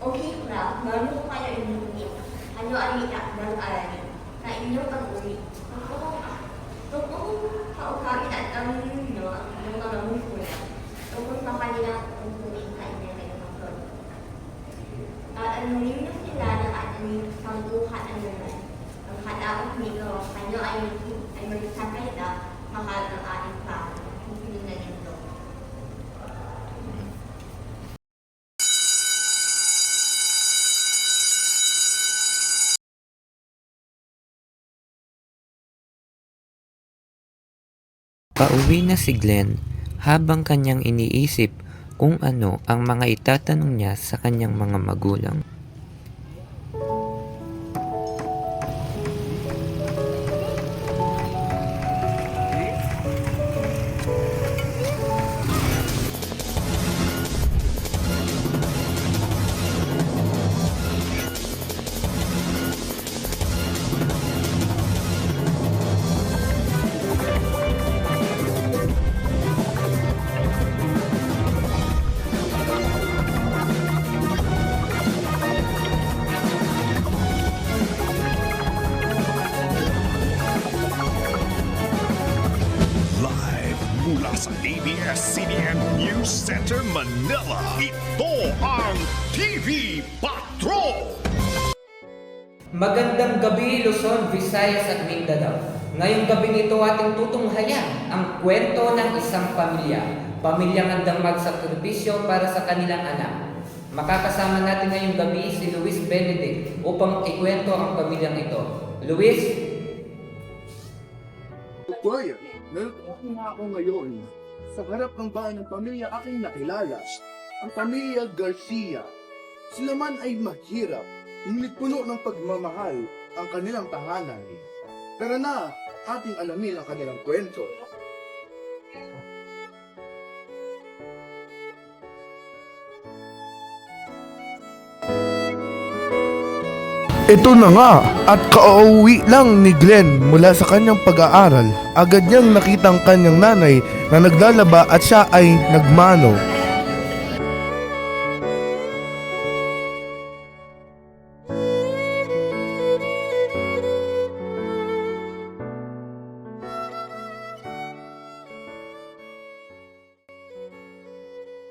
Okay ra, baru ko kayo inulit. Ano ay itakdang alay na inyong pag-uwi. Tungkol kaukain at ang ninyo ang inyong mga mungkulan. Tungkol pa kanila ang tuwing kanya kayo kapag. At ano ninyo sila na ating sangguhan ang naman. Ang kadaot nito, kanyo ay magsakay na mahal ng ating pa. Hindi na nito. Pauwi na si Glenn habang kanyang iniisip kung ano ang mga itatanong niya sa kanyang mga magulang. Live mula sa ABS-CBN News Center, Manila. Ito ang TV Patrol! Magandang gabi, Luzon, Visayas at Mindanao. Ngayong gabi nito ating tutunghayan ang kwento ng isang pamilya. Pamilyang handang magsakripisyo para sa kanilang anak. Makakasama natin ngayong gabi si Luis Benedict upang ikwento ang pamilyang ito. Luis? Kuya, narito nga ako ngayon sa harap ng bahay ng pamilya aking nakilala, ang pamilya Garcia. Sila man ay mahirap, ngunit puno ng pagmamahal ang kanilang tahanan. Tara na, ating alamin ang kanilang kwento. Ito na nga, at kauwi lang ni Glenn mula sa kanyang pag-aaral. Agad niyang nakita ang kanyang nanay na naglalaba at siya ay nagmano.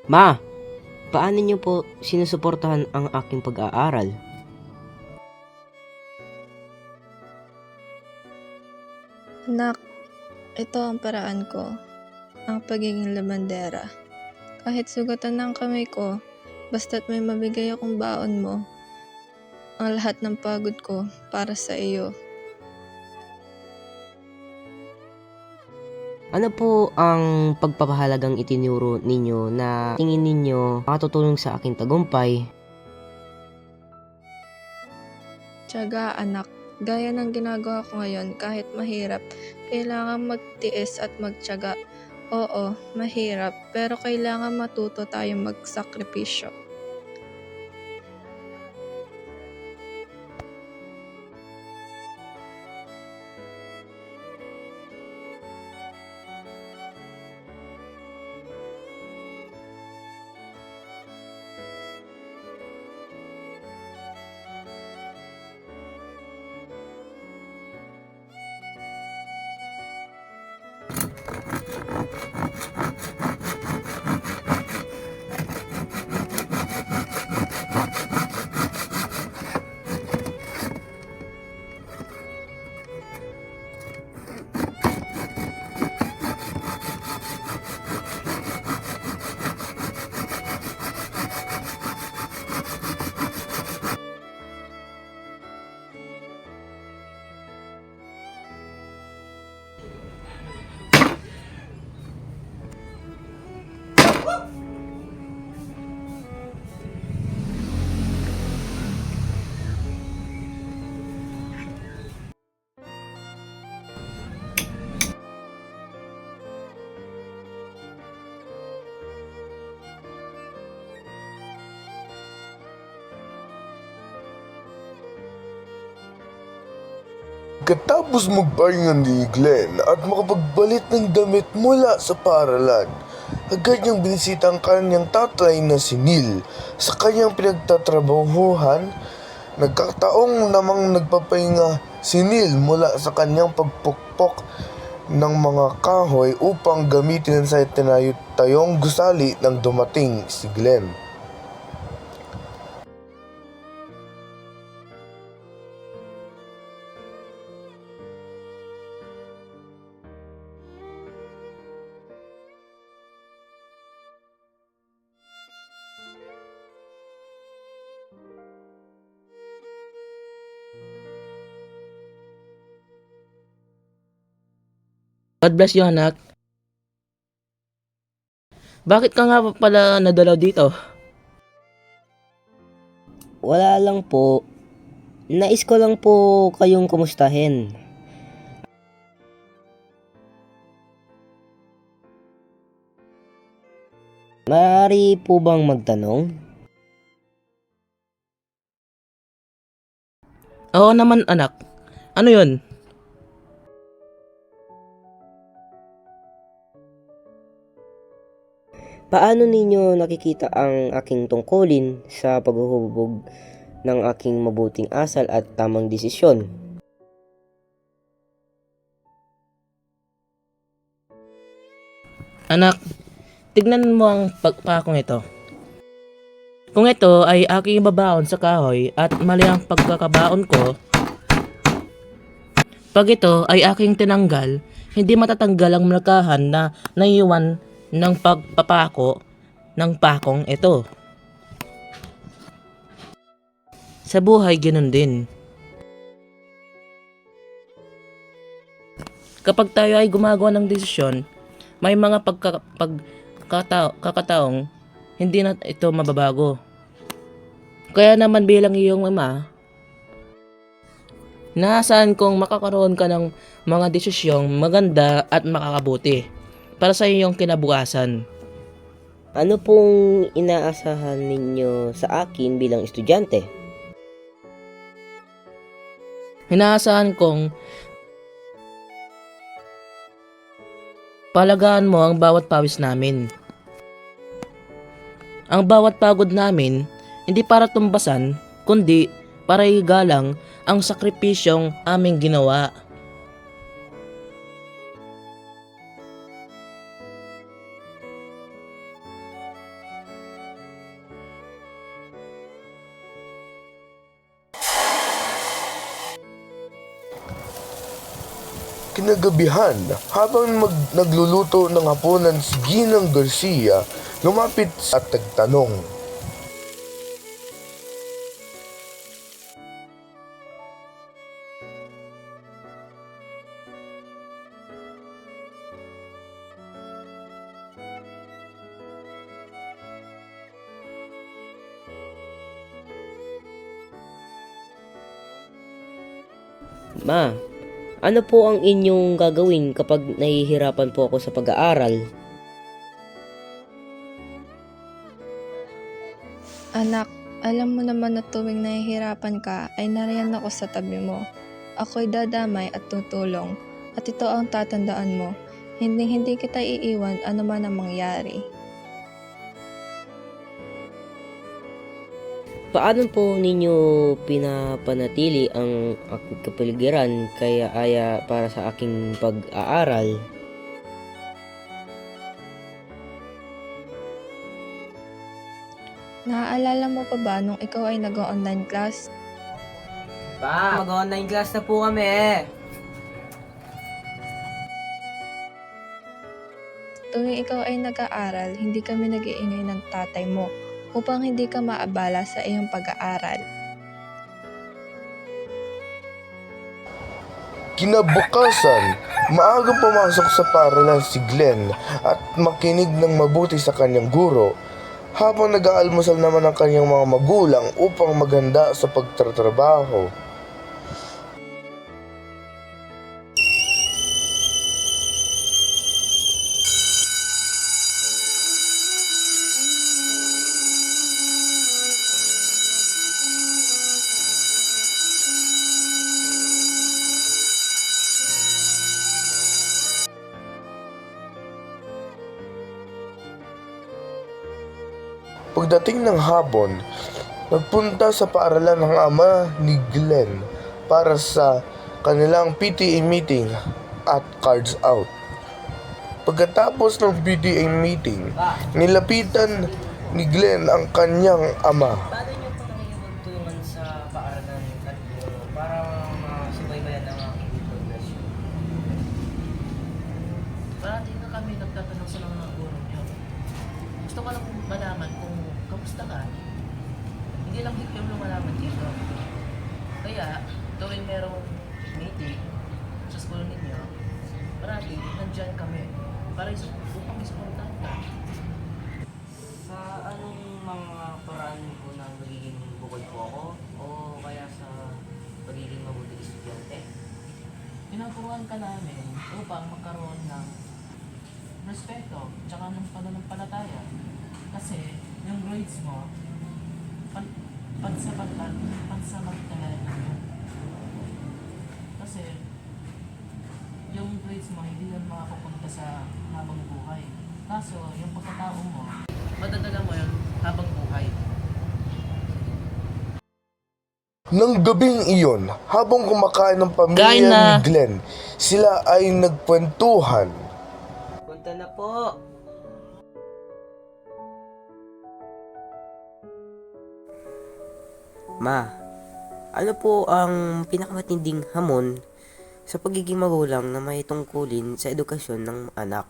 Ma, paano niyo po sinusuportahan ang aking pag-aaral? Anak, ito ang paraan ko, ang pagiging labandera. Kahit sugatan ng kamay ko, basta't may mabigay akong baon mo, ang lahat ng pagod ko para sa iyo. Ano po ang pagpapahalagang itinuro ninyo na tingin ninyo makatutulong sa aking tagumpay? Tiyaga, anak. Gaya ng ginagawa ko ngayon, kahit mahirap, kailangan magtiis at magtiyaga. Oo, mahirap, pero kailangan matuto tayong magsakripisyo. Pagkatapos magpahinga ni Glenn at makapagbalit ng damit mula sa paralan, Agad niyang binisita ang kanyang tatay na si Neil sa kanyang pinagtatrabahuhan. Nagkataong namang nagpapahinga si Neil mula sa kanyang pagpukpok ng mga kahoy upang gamitin sa tinayong gusali nang dumating si Glenn. God bless you, anak. Bakit ka nga pala nadalaw dito? Wala lang po. Nais ko lang po kayong kumustahin. Maaari po bang magtanong? Oo naman, anak. Ano yun? Paano ninyo nakikita ang aking tungkulin sa paghuhubog ng aking mabuting asal at tamang desisyon? Anak, tignan mo ang pagpakong ito. Kung ito ay aking babaon sa kahoy at mali ang pagkakabaon ko, pag ito ay aking tinanggal, hindi matatanggal ang markahan na naiwan ng pagpapako ng pakong ito. Sa buhay, ganun din. Kapag tayo ay gumagawa ng desisyon, may mga kakataong hindi na ito mababago. Kaya naman bilang iyong ama, naasahan kong makakaroon ka ng mga desisyong maganda at makakabuti para sa iyong kinabukasan. Ano pong inaasahan ninyo sa akin bilang estudyante? Inaasahan kong palagaan mo ang bawat pawis namin. Ang bawat pagod namin, hindi para tumbasan, kundi para igalang ang sakripisyong aming ginawa. Kinagabihan, habang nagluluto ng hapunan si Ginang Garcia, lumapit at nagtanong. Ma, ano po ang inyong gagawin kapag nahihirapan po ako sa pag-aaral? Anak, alam mo naman na tuwing nahihirapan ka ay nariyan ako sa tabi mo. Ako'y dadamay at tutulong. At ito ang tatandaan mo. Hindi kita iiwan ano man ang mangyari. Paano po ninyo pinapanatili ang aking kapaligiran kaya aya para sa aking pag-aaral? Naaalala mo pa ba nung ikaw ay nag-online class? Pa, mag-online class na po kami. Tuwing ikaw ay nag-aaral, hindi kami nag-iingay ng tatay mo upang hindi ka maabala sa iyong pag-aaral. Kinabukasan, maagang pumasok sa paaralan si Glenn at makinig ng mabuti sa kanyang guro, habang nag-aalmusal naman ang kanyang mga magulang upang maghanda sa pagtatrabaho. Pagdating ng hapon, nagpunta sa paaralan ng ama ni Glenn para sa kanilang PTA meeting at cards out. Pagkatapos ng PTA meeting, nilapitan ni Glenn ang kanyang ama. Paano niyo po nakikipagtulungan sa paaralan at guro para masubaybayan ang aking progresyon? Parati na kami nagtatanong sa mga guro niyo. Gusto ko lang malaman kung kamusta ka. Hindi lang higit yung lumalaman dito. Kaya, tuwing merong meeting sa school ninyo, parati nandyan kami para upang isuportahan ka. Sa anong mga paraan po na magiging bukod po ako o kaya sa pagiging mabuting estudyante? Tinaturuan ka namin upang magkaroon ng respeto tsaka ng pananampalataya. Kasi yung grades mo, pansamantalayan lang yun. Kasi yung grades mo hindi yan makapupunta sa habang buhay. Kaso yung pagkatao mo, madadala mo yun habang buhay. Nang gabing iyon, habang kumakain ng pamilya Kain na. ni Glenn, sila ay nagkwentuhan. Punta na po! Ma, ano po ang pinakamatinding hamon sa pagiging magulang na may tungkulin sa edukasyon ng anak?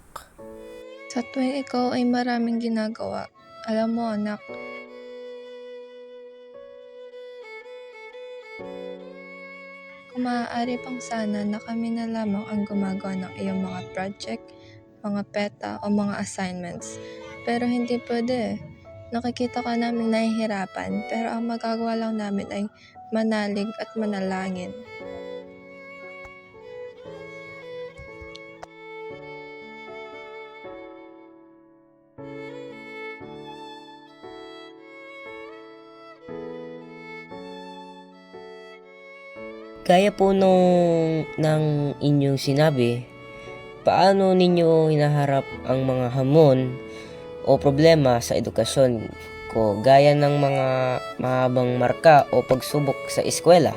Sa tuwing ikaw ay maraming ginagawa, alam mo anak, kung maaari pang sana na kami na lamang ang gumagawa ng iyong mga project, mga peta o mga assignments. Pero hindi pwede. Nakikita ka namin nahihirapan, pero ang magagawa lang namin ay manalig at manalangin. Gaya po ng inyong sinabi, paano ninyo hinaharap ang mga hamon o problema sa edukasyon ko gaya ng mga mahabang marka o pagsubok sa eskwela?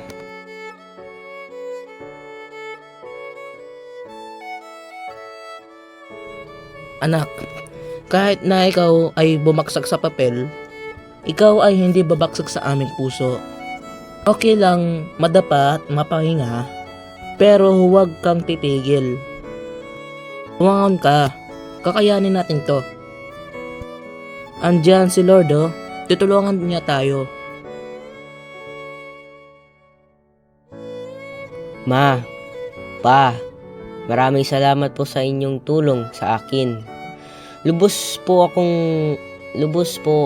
Anak, kahit na ikaw ay bumaksak sa papel, ikaw ay hindi babaksak sa aming puso. Okay lang madapa at mapahinga, pero huwag kang titigil. Huwangon ka, kakayanin natin to. Andyan si Lord, tutulungan niya tayo. Ma, Pa, maraming salamat po sa inyong tulong sa akin. Lubos po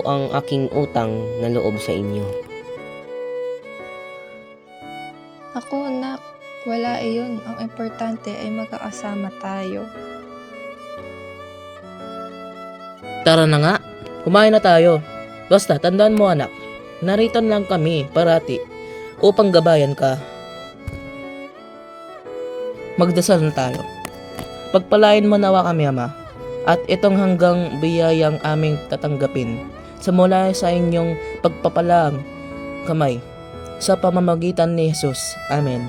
ang aking utang na loob sa inyo. Ako anak, wala iyon. Ang importante ay magkakasama tayo. Tara na nga, kumain na tayo. Basta tandaan mo anak, narito lang kami parati upang gabayan ka. Magdasal na tayo. Pagpalain mo nawa kami ama, at itong hanggang biyayang aming tatanggapin sa mula sa inyong pagpapalang kamay sa pamamagitan ni Jesus. Amen.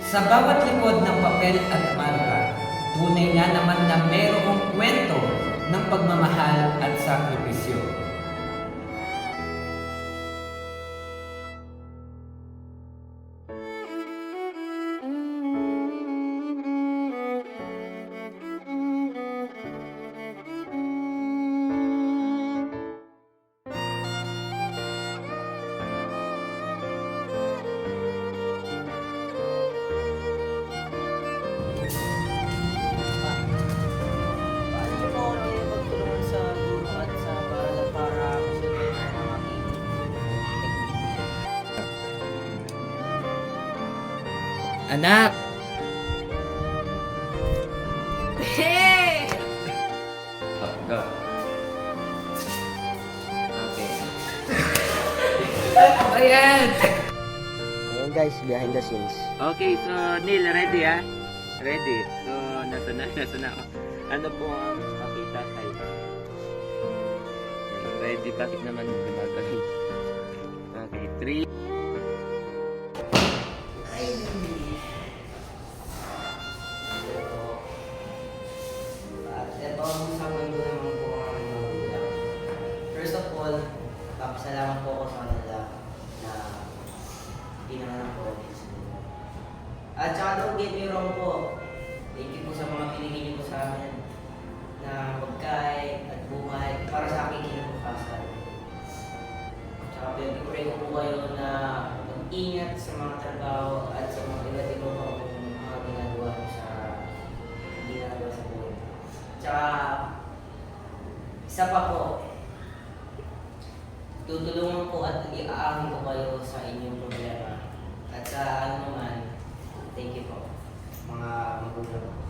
Sa bawat likod ng papel at marka, tunay nga naman na mayroong kwento ng pagmamahal at sakripisyo. Anak! Go. Okay. Ayan! Ayan guys, behind the scenes. Okay, so Neil, ready ah? Ready. So, nasa na ako. Ano po ang pakita sa'yo? Ready, bakit naman gumagawin? Okay, 3. At ito ang isang mundo naman po ang aming mga magulang. First of all, papasalamat po ako sa kanila na pinanganak ko ulit sa mundo. At saka don't get me wrong po, thank you po sa mga pinigin niyo po sa amin na pagkain at buhay para sa aking kinabukasan. At saka pinag-pray ko po kayo na mag-ingat sa mga trabaho at sa mga iba't iba po mga ginagawa mo sa ginagawa sa buhay. Tsaka, isa pa po, tutulungan po at iaahon ko kayo sa inyong problema. At sa ano naman, thank you po, mga magulang.